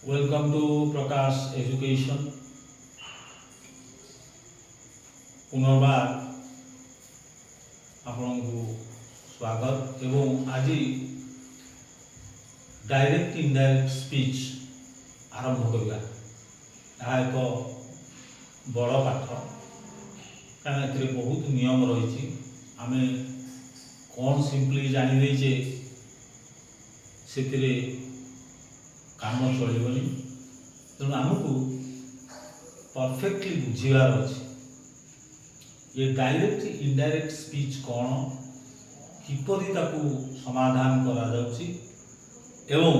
Welcome to Prakash Education. पुनर्बार आपको स्वागत एवं आज डायरेक्ट इनडायरेक्ट स्पीच आरंभ करवा एक बड़ पाठ कारण ए बहुत नियम रही आम कौन सिंपली जानीदे से काम चलनी तेणु आमको परफेक्टली बुझार अच्छे ये डायरेक्ट इनडायरेक्ट स्पीच कौन किपरि ताकू समाधान करा जाउची एवं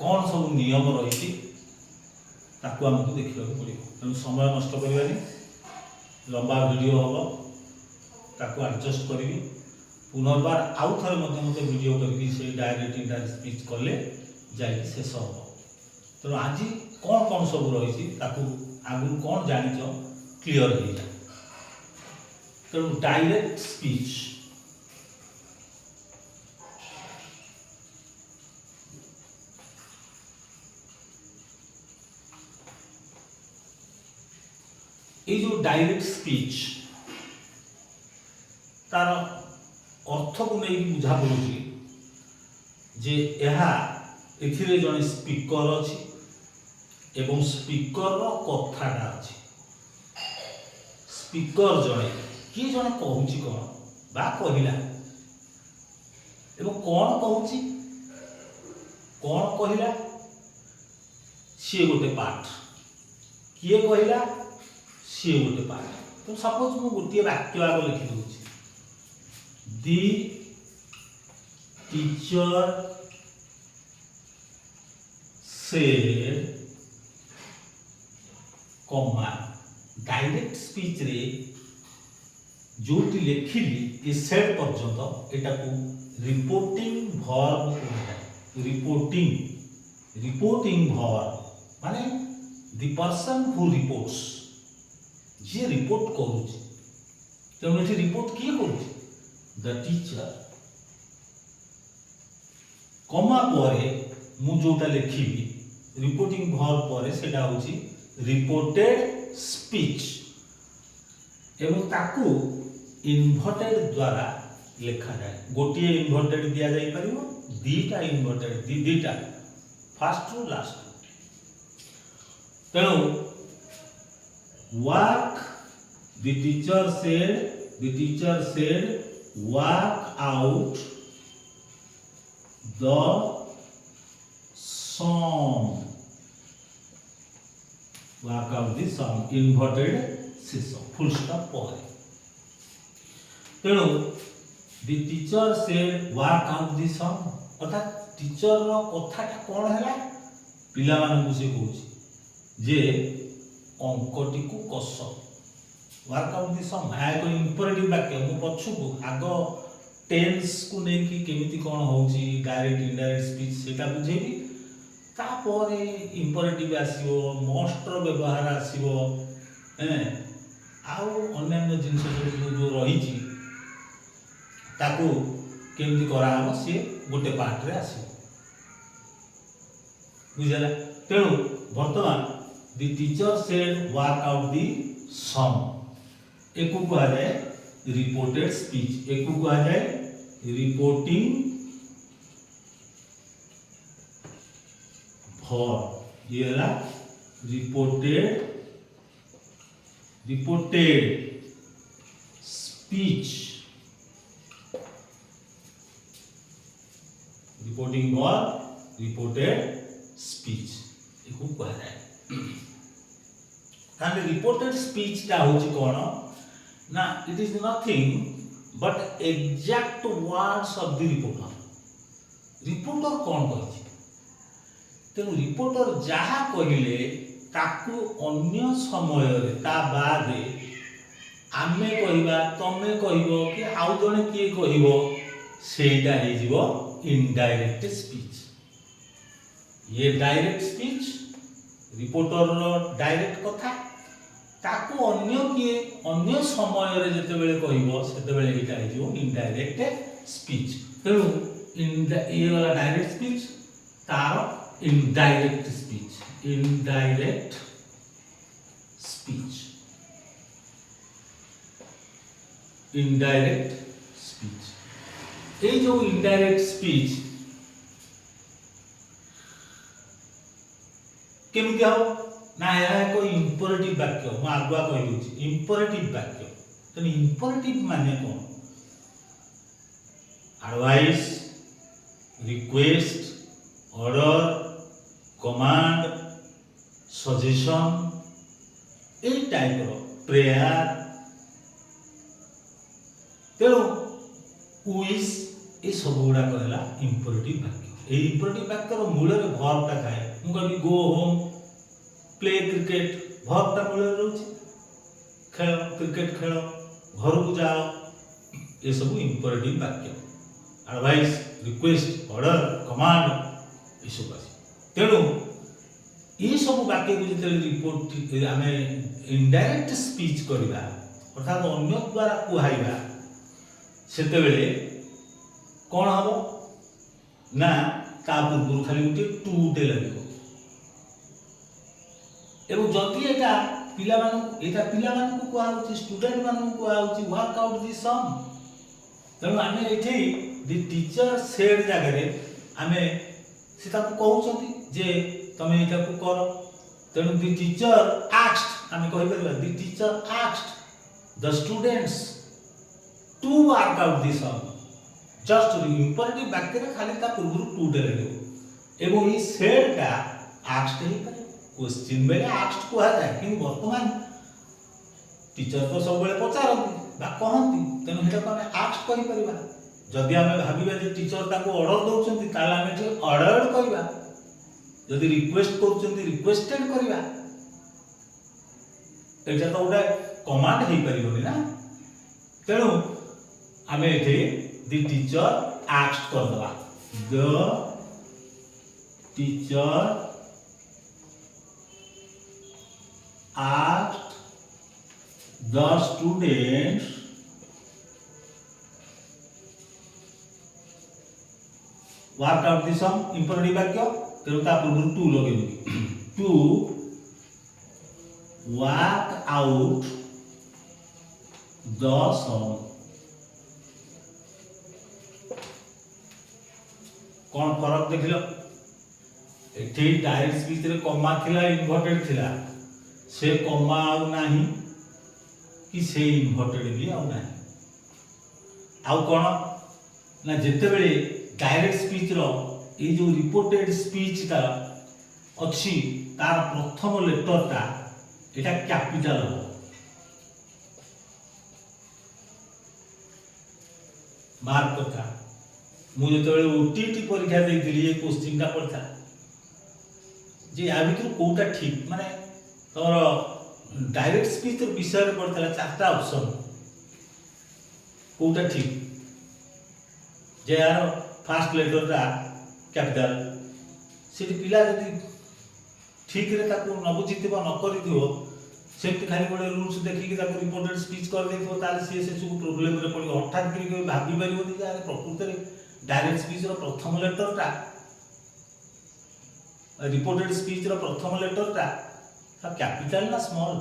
कौन सब नियम रही ताकू आमको देखा पड़ो तेणु समय नष्ट करवानी लंबा वीडियो हम ताकू एडजस्ट करी पुनर्बार आउ थे मत वीडियो करके डायरेक्ट इनडायरेक्ट स्पीच कले जाए शेष हम तेणु आज कौन कौन सब रही आगु कौन जानिच क्लीयर हो जाए तेणु डायरेक्ट स्पीच ये जो डायरेक्ट स्पीच तार अर्थ को नहीं बुझा पड़ी जे एथिरे जने स्पीकर अच्छी एवं स्पीकर कथाटा अच्छी स्पीकर जड़े किए जड़े कहूँ कौन बा कहला एवं कौन कहूँ कौन कहला सी गोटे पाठ किए कहला सी गोटे पाठ तो सपोज मु गोटे वाक्य आग लिखि दूँ the teacher said comma direct speech रे जोटी लिखिली ए सेट पर्यंत एटा को रिपोर्टिंग वर्ब कहता रिपोर्टिंग वर्ब माने द पर्सन हु रिपोर्ट्स जे रिपोर्ट करूची तेणु एठी रिपोर्ट किए करूची द टीचर कॉमा परे मु जोटा लिखिबी रिपोर्टिंग वर्ब परे सेटा होची रिपोर्टेड स्पीच एवं ताकू इन्वर्टेड द्वारा लिखा जाए गोटे इन्वर्टेड दिया जाई परिबो दीटा इन्वर्टेड दीटा फास्ट टू लास्ट तेणु work the teacher said work out the song work out the song inverted शीर्षक full stop पर तेणु the teacher said work out the song अर्थात टीचर रो कथाटा कोन हैला पिला मानकु से कहूची जे अंकटी को कस वर्क आउट द सॉन्ग आ एक इंपरेटिव वाक्य मु पछुको आगो टेंस को नै कि केमिति कोन होउची डायरेक्ट इनडायरेक्ट स्पीच सेटा बुझेबी तापर इंपरेटिव आसीबो मोस्टर व्यवहार आसीबो आउ अन्य जिनस जो रही ताकू केमती करा हम से गोटे पार्ट रे आसीबो बुझला तेणु वर्तमान the teacher said work out the sum एको कहा जाए रिपोर्टेड स्पीच एको कहा जाए रिपोर्टिंग वर्ब ये है reported speech reporting verb reported speech एको कहा जाए ताले रिपोर्टेड स्पीच टा होची कोन ना it is nothing but exact words of the reporter कोन कहछि तेणु रिपोर्टर जहा कहले ताकू अन्य समय रे ता बादे आमे कहिबा तमे कहिबो कि आउ जने किए कहिबो सेटा हे जीवो इनडायरेक्ट स्पीच ये डायरेक्ट स्पीच रिपोर्टर रो डायरेक्ट कथा ताकू अन्य किए अन्य समय रे जते बेले कहिबो सेते बेले एटा हे जीवो इनडायरेक्ट स्पीच तेणु ये वाला डायरेक्ट स्पीच तार indirect speech indirect speech indirect speech ये जो इनडायरेक्ट स्पीच केमती हम ना यह कोई इंपरेटिव वाक्य मैं आगुआ कह दूँ इंपरेटिव वाक्य तो इंपरेटिव माने कौन advice request order command suggestion ए टाइप प्रेयर तेणु विश ये सब गुड़ा कहला इंपरेटिव वाक्य ये इंपरेटिव वाक्यर मूल भर्बटा थाए मु कहबी गो होम प्ले क्रिकेट भर्बटा मूल रोचे खेल क्रिकेट खेल घर को जाओ ये सब इंपरेटिव वाक्य एडवाइस रिक्वेस्ट ऑर्डर कमांड ये सब तेणु ये सब वाक्य को जो रिपोर्ट आम इनडायरेक्ट स्पीच करवा अर्थात अन्य द्वारा कहवा से कौन हम ना ता पूर्व खाली गोटे टूटे लगे एवं जदि यहाँ पिला कहूँ स्टूडेंट मान कहूँ वर्क आउट दि सम तेणु आम ये दि टीचर सेड जगह आम से कहते जे तुम यहाँ कर तेणु दि टीचर आस्क्ड आम कहीपर the teacher asked the students to work out the sum just imperative वाक्य खाली पूर्व टू डे लगे एवं ये सेडटा आस्क्ड हो पारे क्वेश्चन बेले आस्क्ड कह जाए कि वर्तमान टीचर तो सब बेले पचारती कहती तेणु यहाँ आम आस्क्ड कहि परिबा जदि आम भाविबा जे टीचर ताको ऑर्डर दउछंती ताले आम जे ऑर्डर्ड कहबा जदि रिक्वेस्ट करूछंती रिक्वेस्टेड करबा एटा तो गोटे कमांड हो परिबनी ना तेणु आम ये द टीचर आस्क्ड कर दबा the teacher asked the students work out the sum imperative वाक्य तेणु ता पूर्व टू लगे to work out the sum कौन फरक देखिल एठी डायरेक्ट स्पीच रे कॉमा थिला इन्वर्टेड थिला से कॉमा आउ नाही कि से इन्वर्टेड भी आउ नाही आउ कोन ना जेते बेले डायरेक्ट स्पीच रो ए जो रिपोर्टेड स्पीच ता अछि तार प्रथम लेटर ता एटा कैपिटल हो मार्क करता मु जेते बेले ओटीटी परीक्षा देइथिली ए क्वेश्चन ता पड़ता जे आ भितर कोटा ठीक माने तमर डायरेक्ट स्पीच विषय में पड़ता चार्टा ऑप्शन कोटा ठीक जे यार फास्ट लेटर रा कैपिटल से पिला जदि ठीक रे ताको न बुझिथिबो न करिथिबो सेमति खाली गोटे रूल्स देखि ताको रिपोर्टेड स्पीच कर देथिबो ताले से सब प्रॉब्लम रे पड़िबो हठात करी भाबी परिबो जे यार प्रकृति रे डायरेक्ट स्पीच रो प्रथम लेटर रा रिपोर्टेड स्पीच रो प्रथम लेटर रा कैपिटल ना स्मॉल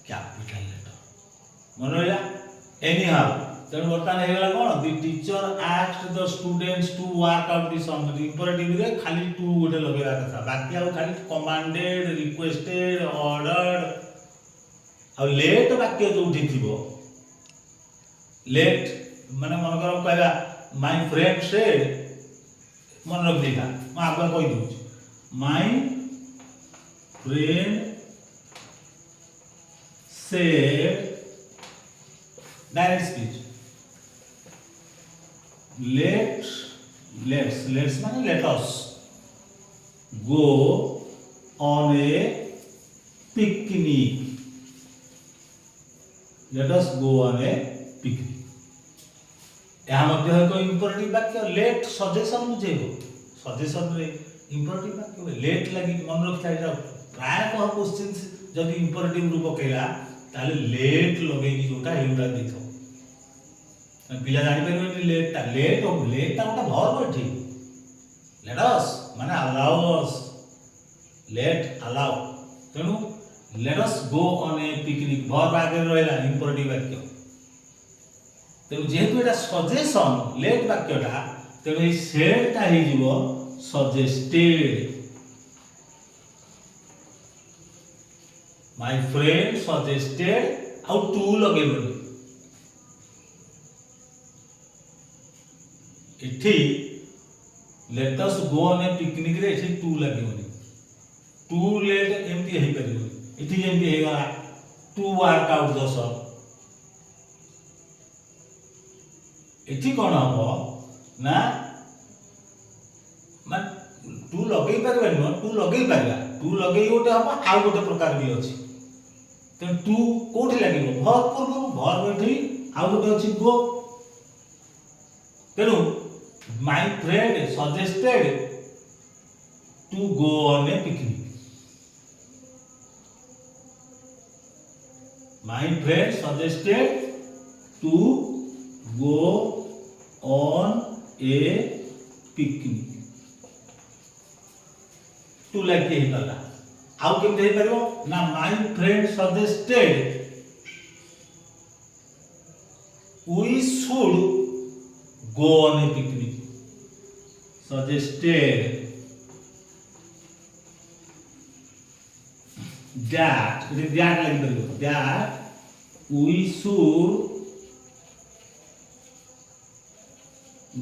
कैपिटल लेटर मन रहा एनी हाउ तेणु बर्तमान हो गला कौन the teacher asked the students to work out the sum imperative रे खाली टू गोटे लगेगा कथा बाकी आ खाली कमांडेड रिक्वेस्टेड ऑर्डर्ड आ लेट वाक्य जोठी थिबो लेट माने मन कर कहला माय फ्रेंड सेड मन रख देगा मैं आगे कहि दूं my friend said direct speech let's माने let us go on a picnic let us go on a picnic यह मध्य है कोई इंपरेटिव वाक्य लेट सजेशन बुझेबो सजेशन रे इंपरेटिव वाक्य लेट लगी मन रखता है प्राय को क्वेश्चन जदि इंपरेटिव रूप कहला ताले लेट लगे कि जोटा हेउडा देखो पिला जानि परिबे लेट ता गोटे भर्ब ठीक माने allow us, let allow, तेणु let us go on a picnic verb आगे रहला imperative वाक्य, तेणु जेहेतु एटा सजेशन लेट वाक्यटा तेणु ए सेडटा हे जीवो सजेस्टेड, माय फ्रेंड सजेस्टेड आउ टू लगेबनी इठी let us go on a picnic रे इठी टू लगेबनी, टू लेट एमती हे परिबो इठी एमती हे गला to work out the sum, इठी कोन हबो ना मान टू लगेई परबे न, टू लगेई परबा, टू लगेई गोटे हबो आ गोटे प्रकार भी अछि, तो टू कोठी लागिबो वर्ब करबो, वर्ब एठी आ गोटे अछि गो, तेनु my friend suggested to go on a picnic, my friend suggested to go on a picnic, to like हे गला आउ केमते हे परबो ना my friend suggested we should go on a picnic, suggested that that we should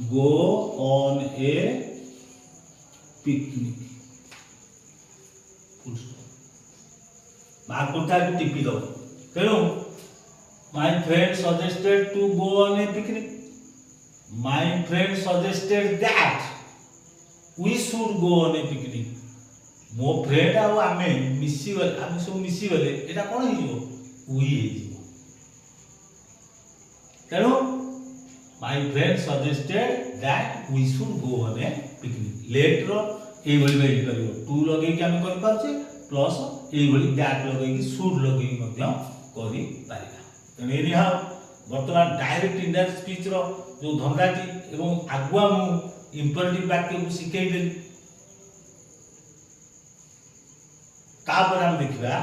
go on a picnic, बात करता है टिपी दो, तेणु my friend suggested to go on a picnic, my friend suggested that we should go on a picnic, मो friend आ आमे मिसी गले, आमे सब मिसी गले एटा कोन हे जीवो वी हे जीवो, तेणु my friend suggested that we should go on a picnic, let रो ए भली वेट करिवो टू लगे कि आमे कर पाछे प्लस ए भली दैट लगे कि शुड लगे कि मध्य करि पारिबा, तेणु एनी हाउ वर्तमान डायरेक्ट इनडायरेक्ट स्पीच रो जो धंदाटी एवं आगुआ मु इंपरेटिव वाक्य को सिखै देली, तापर हम देखिबा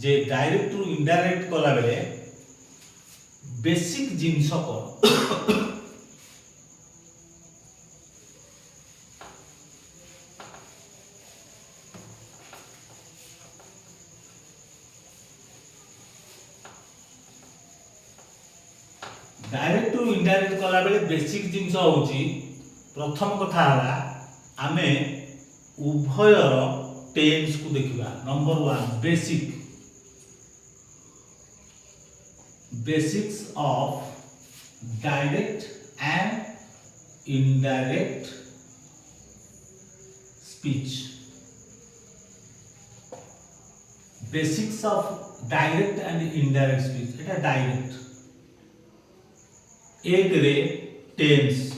जे डायरेक्ट टू इनडायरेक्ट कला बेले बेसिक जिंस को डायरेक्ट टू इनडायरेक्ट कला बेले बेसिक जिंस होची प्रथम कथा हला आमे उभयर टेंस को देखिबा, number 1 basics of direct and indirect speech, basics of direct and indirect speech, Etah direct एक रे टेंस,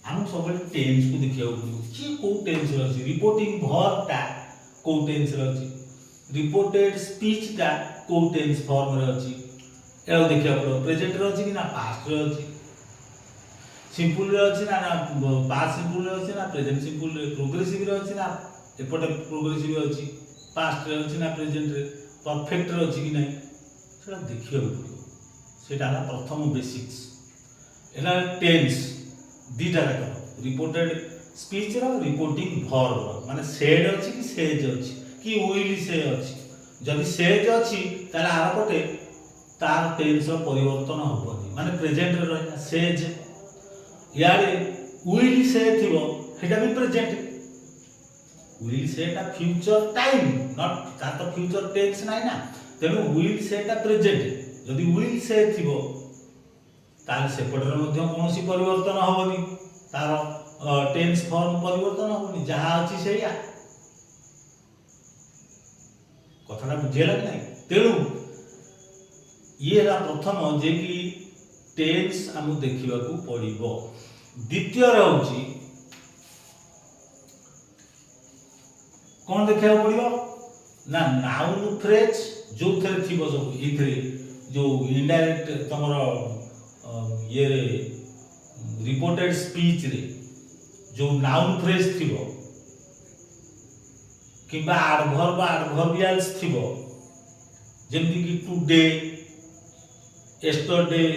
हम सब टेंस को देखियो कि को टेंस रहछि, रिपोर्टिंग वर्ब ता को टेंस रहछि, रिपोर्टेड स्पीच ता को टेंस फॉर्म रहछि, एउ देखियो पड़ो प्रेजेंट रहछि कि ना पास्ट रहछि, सिंपल रहछि ना पास्ट सिंपल रहछि ना प्रेजेंट सिंपल रे, प्रोग्रेसिव रहछि ना एपटे प्रोग्रेसिव रहछि, पास्ट रहछि ना प्रेजेंट रे, परफेक्ट रहछि कि नहीं सेटा देखियो पड़ो, सेटा ना प्रथम बेसिक्स, एला टेंस दीटा रख रिपोर्टेड स्पीच रो रिपोर्टिंग वर्ब माने सेड अछि कि सेज अछि कि विल से अछि, जदि सेज अछि ताला आर पटे तार टेंस रो परिवर्तन होबनी, माने प्रेजेंट रे रहना सेज, यारे विल से थिबो हेटा भी प्रेजेंट, विल से ता फ्यूचर टाइम नॉट ता तो फ्यूचर टेंस नाही ना, तेनु विल से ता प्रेजेंट, जदि विल से थिबो तार सेपटर मध्य कोनोसी परिवर्तन होबनी, तार टेंस फॉर्म परिवर्तन होबनी, जहा अछि सेया कथाटा बुझेला कि नाही, तेणु ये रा प्रथम जे कि टेंस हम देखिबा को पड़िबो, द्वितीय रहउची कोन देखिबा पड़िबो ना नाउन फ्रेज जो थरे थिबो सब इथरे जो इनडायरेक्ट तमरो ये रिपोर्टेड स्पीच रे जो नाउन फ्रेज थिबो किंबा आडभर्ब आडभर्बियाल्स थिबो जेमति कि टुडे yesterday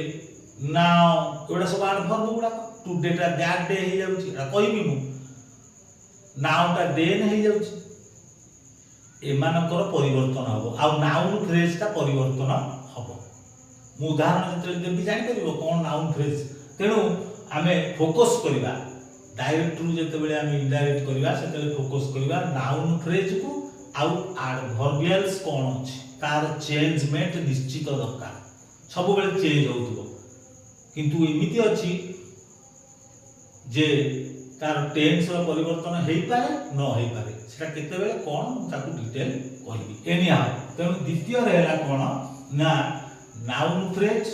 now एवडा सब आडभर्ब गुडा टुडे टा दैट डे हे जाउची एटा कहबी मु नाउ टा देन हे जाउची एमानकर परिवर्तन हबो आ नाउन फ्रेज टा परिवर्तन हबो मु उदाहरण जते देबी जानि परिबो कोन नाउन फ्रेज तेनु आमे फोकस करिबा डायरेक्ट रु जते बेले आमे इनडायरेक्ट करिबा सेते फोकस करिबा नाउन फ्रेज को आ आडभर्बियाल्स कोन अछि तार चेंजमेंट निश्चित दरकार सब बेले चेंज होउथबो किंतु एमिति अछि जे तार टेंस रो परिवर्तन हेई पारे न हेई पारे सेटा केते बेले कोन ताकू डिटेल कहबी एनी हाउ तेनु द्वितीय रहला कोन ना नाउन फ्रेज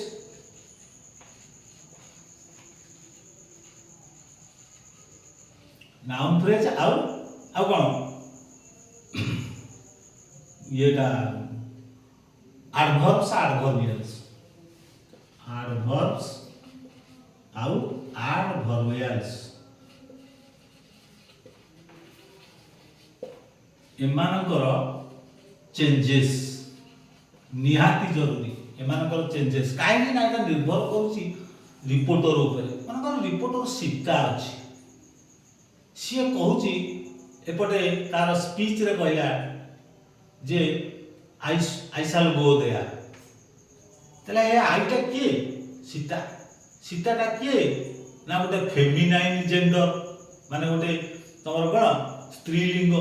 आउ कोन येटा adverbs adverbials आउ adverbials एमानकर चेंजेस निहाती जरूरी एमानकर चेंजेस काहे ना एटा निर्भर करूची रिपोर्टर ऊपर मानकर रिपोर्टर सीता अछि सी कहूची एपटे तार स्पीच रे कहला जे आई शैल गो देयर तले ए आईटा के सीताटा के ना गोटे फेमिनाइन जेंडर माने गोटे तमर कोन स्त्रीलिंग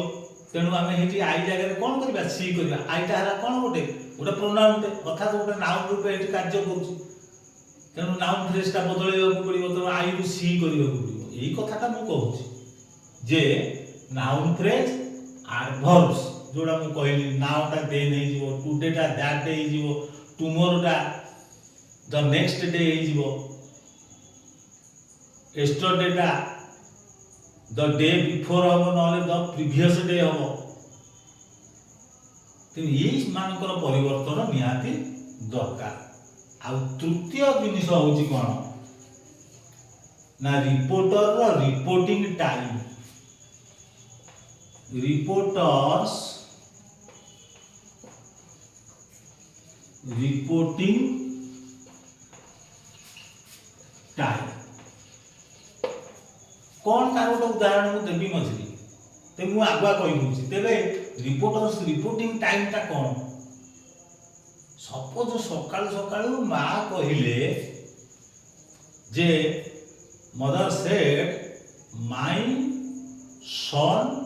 तेणु आमे हेटी आई जगह कोन करबा सी करबा आईटा हला कोन गोटे प्रोनाउन अर्थात गोटे नाउन रूपे हेटी कार्य करूची तेणु नाउन फ्रेज टा बदलैबाकू पड़िबो तो आई रु सी करबाकू पड़िबो एही कथाटा मु कहूची जे नाउन फ्रेज एडवर्ब्स जोड़ा मु कहली नाउ टा देन हे जीवो टुडे टा दैट डे हे जीवो टुमोरो टा द नेक्स्ट डे हे जीवो यस्टरडे टा द डे बिफोर हबो नले द प्रीवियस डे हबो तेन ये मानकर परिवर्तन निहाती दरकार आ तृतीय जिनिस होची कोन ना रिपोर्टर रो reporting time reporters reporting time कौन तार गोटे उदाहरण मु देबी मझली ते मु आगुआ कहि दूची तेबे रिपोर्टर्स रिपोर्टिंग टाइम ता कौन सपोज सकाळ सकाळ मा कहिले जे mother said my son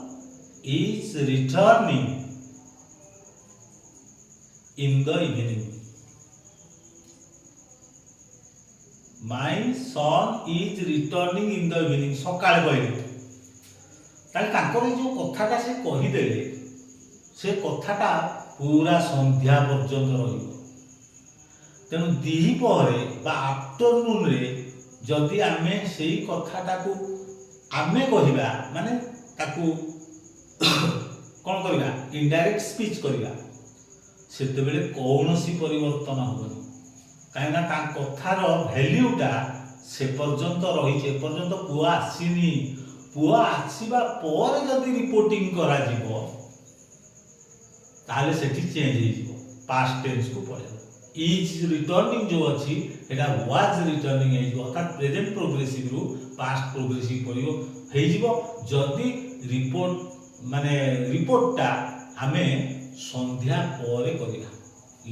is returning in the evening. My son is returning in the evening. सकाळ कहले ताले ताकर जो कथाटा से कहि देले से कथाटा पूरा संध्या पर्यंत रहिबो तेनु दिही पहरे बा आफ्टरनून रे जदि आमे सेही कथाटा को आमे कहिबा माने ताकू कौन करवा इनडायरेक्ट स्पीच करवा सेते बेले कौनसी परिवर्तन होबनी काहेना ता कथार वैल्यूटा से पर्यंत रही छे पर्यंत पुआ आसीनी पुआ आसीबा पर जदि रिपोर्टिंग करा जीवो ताले सेठी चेंज हे जीवो पास्ट टेंस को पळे इज रिटर्निंग जो अछि एटा वाज रिटर्निंग हे जीवो अर्थात प्रेजेंट प्रोग्रेसिव रु पास्ट प्रोग्रेसिव पड़िबो हे जीवो जदि रिपोर्ट माने रिपोर्टटा आमे संध्या परे करिबा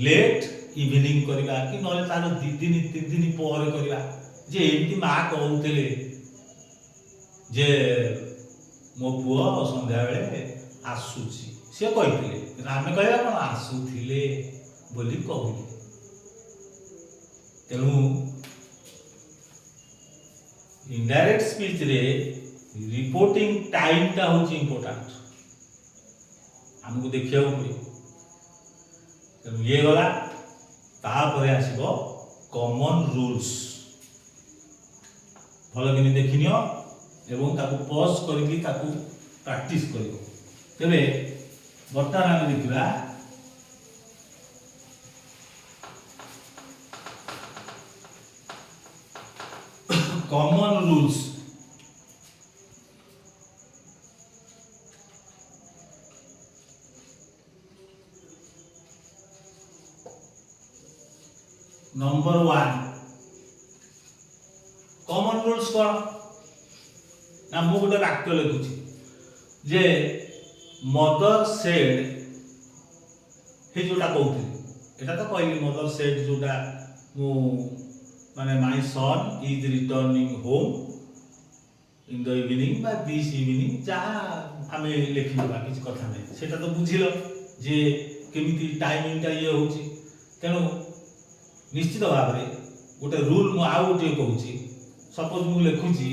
लेट इवनिंग करिबा कि नले तार 2 दिन 3 दिन परे करिबा जे एंती मा कहउतले जे मो पुओ संध्या बेले आसुची से कहितले आमे कहबा कोन आसुथिले बोली कहउले तेनु इनडायरेक्ट स्पीच रे रिपोर्टिंग टाइम टा होची इंपोर्टेंट हमको देखिया पड़े तेणु ये गला तापरे आसीबो कॉमन रूल्स भल कि देखिनियो एवं ताकू पॉज करके ताकू प्रैक्टिस करियो तेबे वर्तमान आमे देखिबा common rules number 1 common rules कौन ना मु गोटे वाक्य लिखुची जे मदर सेड हे जोटा कहूथि एटा तो कहली मदर सेड जोटा मु माने my son is returning home in the evening बा दिस इवनिंग जहाँ आम लिखा किसी कथा नहीं सेटा तो बुझिल जे केमिति टाइमिंग टा ये होची तेणु निश्चित भाव में गोटे रूल मु आउ गोटे कहूची सपोज मु लिखुची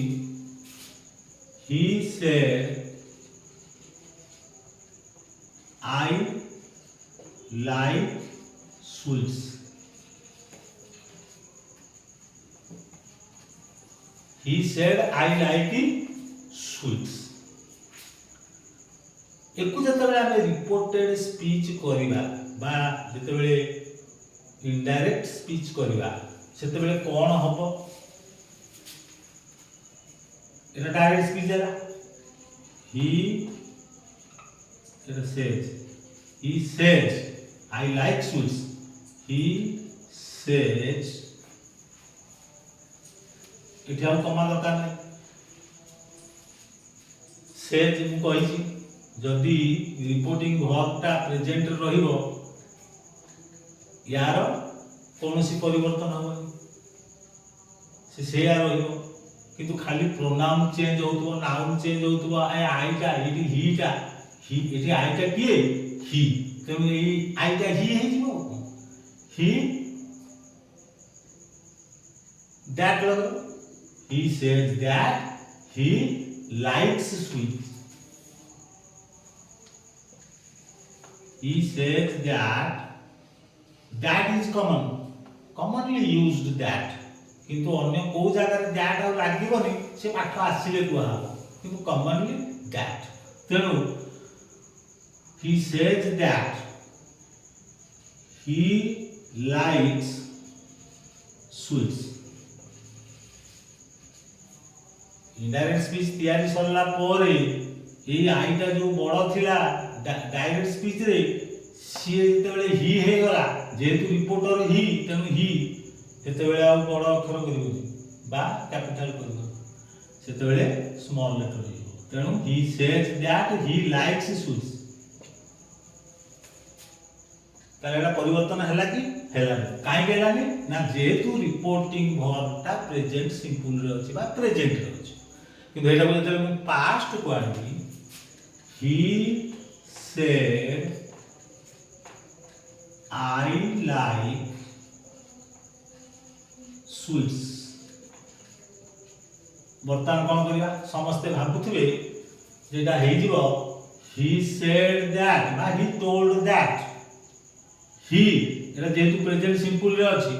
he said I like sweets he said I like sweets एकु जतबेले आमे रिपोर्टेड स्पीच करिबा बा जतबेले इनडायरेक्ट स्पीच करिबा सेतबेले कोन हबो एटा डायरेक्ट स्पीच है he says I like sweets he says इथे हम कमा दरकार नहीं सेज मु कहिछि जदि रिपोर्टिंग वर्बटा प्रेजेंट रहिबो यार कोनोसी परिवर्तन होबनी से यार रहिबो किंतु खाली प्रोनाउन चेंज होतबो नाउन चेंज होतबो आईटा इटी हीटा ही इटी आईटा किए ही तेनु ई आईटा ही हे जिवो ही दैट लगो he says that he likes sweets he says that is commonly used that किंतु अन्य को जगह that आ लागबोनी से पाठ आसीले कुआ किंतु commonly that तेनु he says that he likes sweets indirect speech तैयारी सरला परे ए आईटा जो बड़ थिला डायरेक्ट स्पीच रे सी जेतेबेले ही हे गला जेतु रिपोर्टर ही तेनु ही जेतेबेले आ बड़ अक्षर करिवो बा कैपिटल करिवो सेतेबेले स्मॉल लेटर हो तेनु he says that he likes sweets तालेला परिवर्तन हैला कि हैला काई गेलानी ना जेतु रिपोर्टिंग वर्बटा प्रेजेंट सिंपल रे अछि बा प्रेजेंट रे अछि किंतु एटा बोलते मु पास्ट को आनी ही सेड आई लाइक स्वीट्स बर्तमान कोन करिया समस्त भाबुथिबे जेटा हे जिवो ही सेड दैट बा he told that he Etah जेतु present simple रे अछि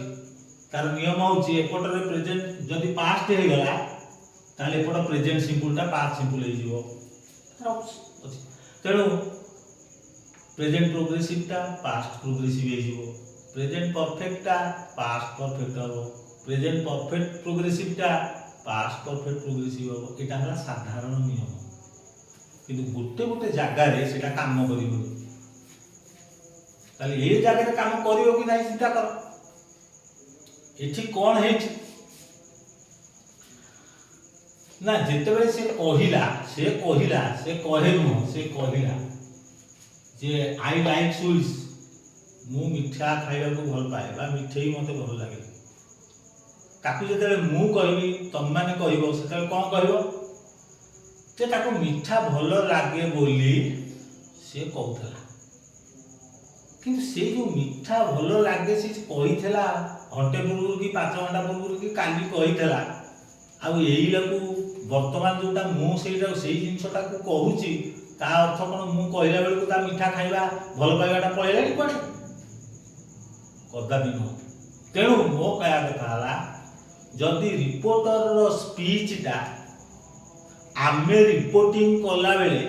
तार नियम होची एपट रे प्रेजेंट जदी पास्ट हे गला ताले एपट प्रेजेंट सिंपल टा पास्ट सिंपल हे जिवो तेणु प्रेजेंट प्रोग्रेसिव टा पास्ट प्रोग्रेसिव हे जिवो प्रेजेंट परफेक्ट टा पास्ट परफेक्ट हो प्रेजेंट परफेक्ट प्रोग्रेसिव टा पास्ट परफेक्ट प्रोग्रेसिव हो एटा हला साधारण नियम किंतु गोटे गोटे जागा रे सेटा काम करिवो ताले ए जागा रे काम करिवो कि नाही चिंता कर एठी कोन हेछि ना जेतेबेले से कहिला से कहे नु से कहिला जे आई लाइक स्वीट्स मु मिठा खाइबा को भल पाए बा मिठेई मते भल लागे ताकू जेतेबेले मु कहबी तम माने कहबो सेतेबेले कोन कहबो जे ताको मिठा भल लागे बोली से कहउथला किंतु से जो मिठा भल लागे से कहिथला घंटे पूर्व की 5 घंटा पूर्व की काली कहिथला आ एई लाको वर्तमान जोटा मु सेटा सेई जिंसटा को कहूची ता अर्थ कोन मु कहला बेल को ता मिठा खाइबा भल पाइबाटा पळेलानी कोडे कदापि न तेणु मो कहया कथा हला जदि रिपोर्टर रो स्पीच टा आमे रिपोर्टिंग कला बेले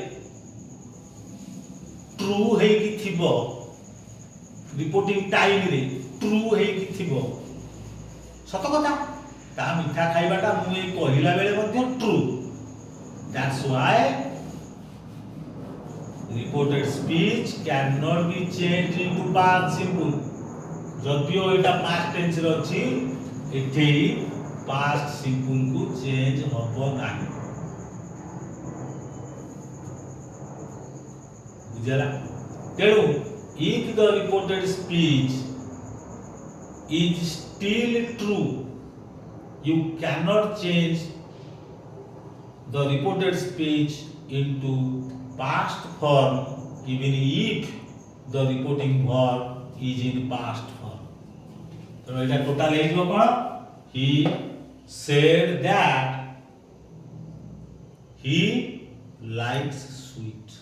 ट्रू हे कि थिबो रिपोर्टिंग टाइम रे ट्रू हे कि थिबो सत कथा ता मिठा खाइबाटा मु ए कहिला बेले मध्ये true that's why reported speech cannot be changed into past simple जदियो Etah past tense रे अछि एठी पास्ट सिंपल को चेंज हबो नाही बुझला तेणु if the reported speech is still true you cannot change the reported speech into past form even if the reporting verb is in past form तो एटा total हे जो कोन he said that he likes sweets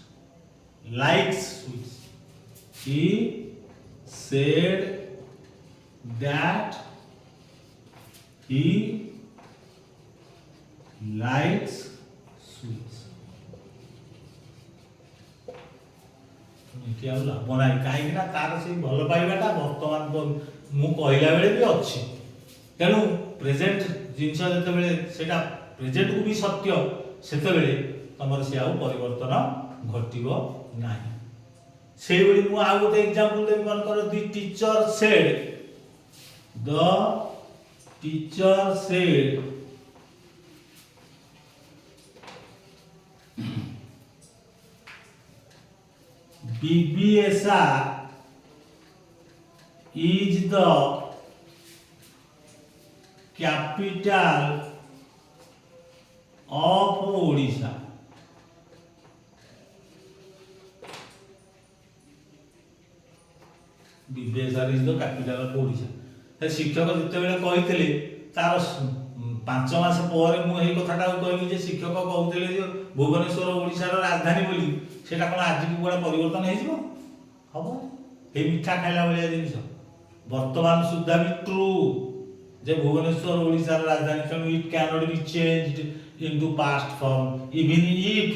he said that he likes sweets क्या होला बना काहे ना तार से भल पाइबाटा वर्तमान तो मु कहला बेले भी अछि तेणु प्रेजेंट जिनस जते बेले सेटा प्रेजेंट को भी सत्य सेते बेले तमर से आउ परिवर्तन घटिबो नाही से बेले मु आ गोटे एग्जांपल देबी मन कर the teacher said BBSR is the capital of Odisha. BBSR is the capital of Odisha. तो शिक्षक जिते बेले कहितले तार 5 मास पर मु एही कथाटा कहली जे शिक्षक कहउतले जे भुवनेश्वर ओडिसा रो राजधानी बोली सेटा कोन आज की बड़ा परिवर्तन हे जिवो हबो हे मिठा खाइला बेले जिनिस वर्तमान सुद्धा भी ट्रू जे भुवनेश्वर ओडिसा रो राजधानी so it cannot be changed into past form even if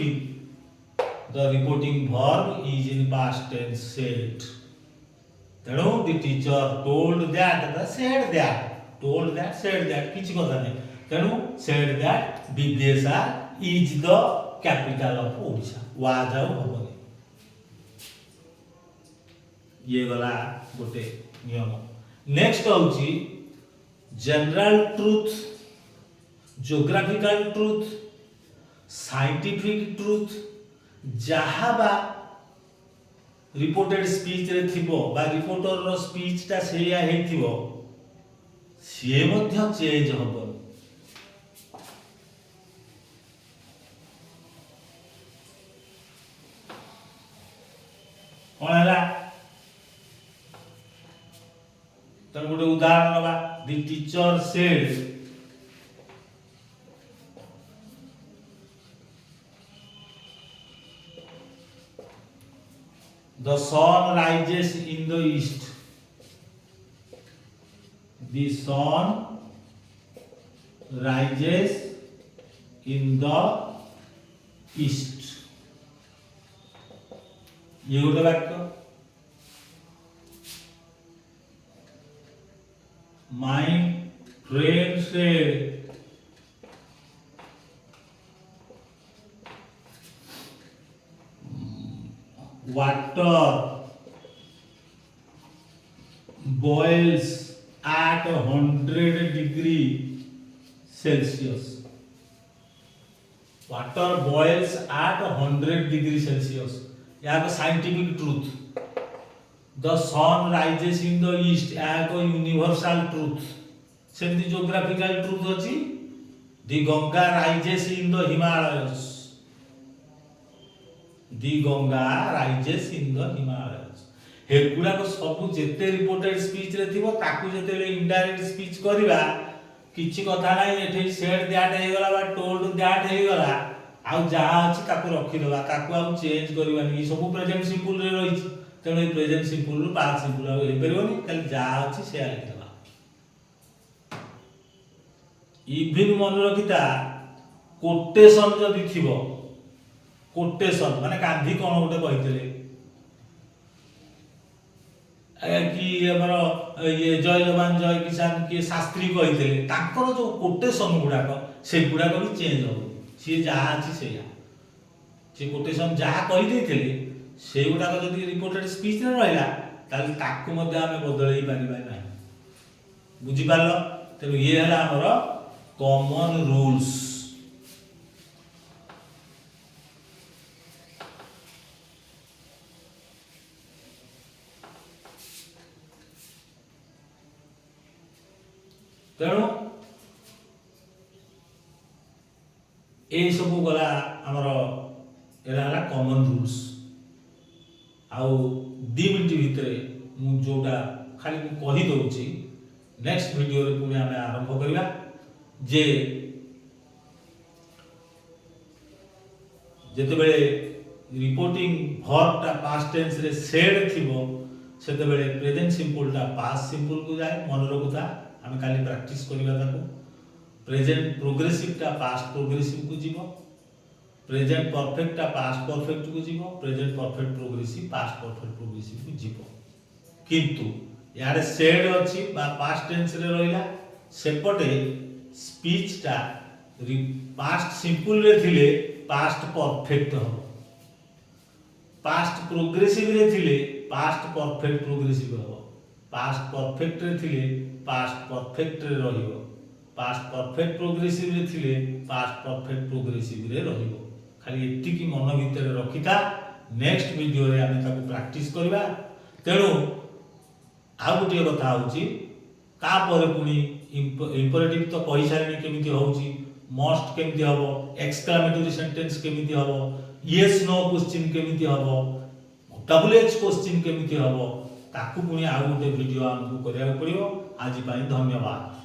the reporting verb is in past tense said तेणु the teacher told that said that किछि कथा नै तेणु said that BBSR is the capital of Odisha was आउ होबो ये गला गोटे नियम नेक्स्ट होउची general truth geographical truth scientific truth जहा बा रिपोर्टेड स्पीच रे थिबो बा रिपोर्टर रो स्पीच ता सेया हेथिबो से मध्य चेंज होबो कोन हला तन गोटे उदाहरण नबा the teacher said the sun rises in the east the sun rises in the east ये गोटे वाक्य my friend said water boils at 100 degree Celsius. Water boils at 100 degree Celsius. यह scientific truth the sun rises in the east यह universal truth सेमती geographical truth अछि the Ganga rises in the Himalayas the Ganga rises in the Himalayas हेगुडा को सब जेते reported speech रे थिबो ताकू जेते इनडायरेक्ट स्पीच करबा किछि कथा नै एठी सेड दैट हे गला बा टोल्ड दैट हे गला आउ जहा अछि ताकू रखि देबा ताकू आउ चेंज करबानी सब प्रेजेंट सिंपल रे रही तेणु प्रेजेंट सिंपल रु पास्ट सिंपल आउ हे परबोनी खाली जहा अछि से लिखि देबा इवन मन रखिता कोटेशन जदि थिबो कोटेशन माने गांधी कोन गोटे कहितले कि हमर ये जय जवान जय किसान के शास्त्री कहितले ताकर जो कोटेशन गुडा को से गुडा को भी चेंज हो सी जहा अछि सेया से कोटेशन जहा कहि देथिले से गुडा को जदि रिपोर्टेड स्पीच रे रहला ताले ताकू मध्ये आमे बदलई पारिबा नाही बुझी पारलो तेनु ये हला हमर कॉमन रूल्स तेणु ए सब गला हमर एला हला कॉमन रूल्स आउ 2 मिनिट भितरे मु जोटा खाली मु कहि दउची नेक्स्ट वीडियो रे पुणी आमे आरंभ करिया जे जेते बेले रिपोर्टिंग वर्ब टा पास्ट टेंस रे सेड थिबो सेते बेले प्रेजेंट सिंपल टा पास्ट सिंपल को जाय मन रखुता आमे खाली प्रैक्टिस करिवा ताको प्रेजेंट प्रोग्रेसिव टा पास्ट प्रोग्रेसिव को जीवो प्रेजेंट परफेक्ट टा पास्ट परफेक्ट को जीवो present perfect progressive past perfect progressive को जीवो किंतु यारे सेड अछि बा पास्ट टेंस रे रहिला सेपटे स्पीच टा पास्ट सिंपल रे थिले पास्ट परफेक्ट हो पास्ट प्रोग्रेसिव रे थिले पास्ट परफेक्ट प्रोग्रेसिव हो पास्ट परफेक्ट रे थिले पास्ट परफेक्ट रे रहिबो पास्ट परफेक्ट प्रोग्रेसिव रे थिले पास्ट परफेक्ट प्रोग्रेसिव रे रहिबो खाली एति की मन भीतर रखिता नेक्स्ट वीडियो रे आमे ताको प्रैक्टिस करबा तेणु आ गोटे कथा होची का पर पुनी इंपरेटिव तो कहि सारनी केमिति होची मस्ट केमिति हबो एक्सक्लेमेटरी सेंटेंस केमिति हबो यस नो क्वेश्चन केमिति हबो डबल एच क्वेश्चन केमिति हबो ताकू पुनी आ गोटे वीडियो हमकु करिया पड़ियो आज पई धन्यवाद।